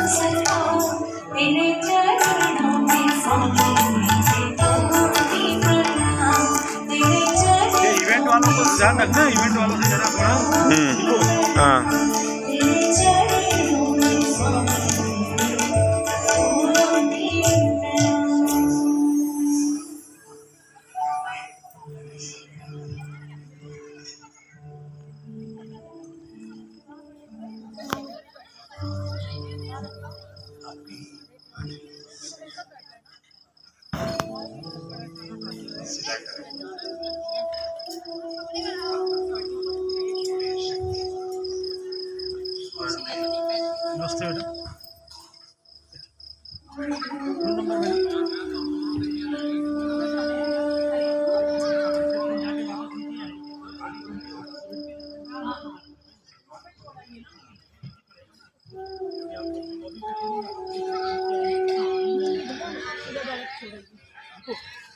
तेरे चरणों में स्वामी मुझे कोटि प्रणाम तेरे चरणों इवेंट वालों को ध्यान रखना इवेंट वालों से जरा थोड़ा हाँ तेरे चरणों में स्वामी कोटि नमस्ते बेटा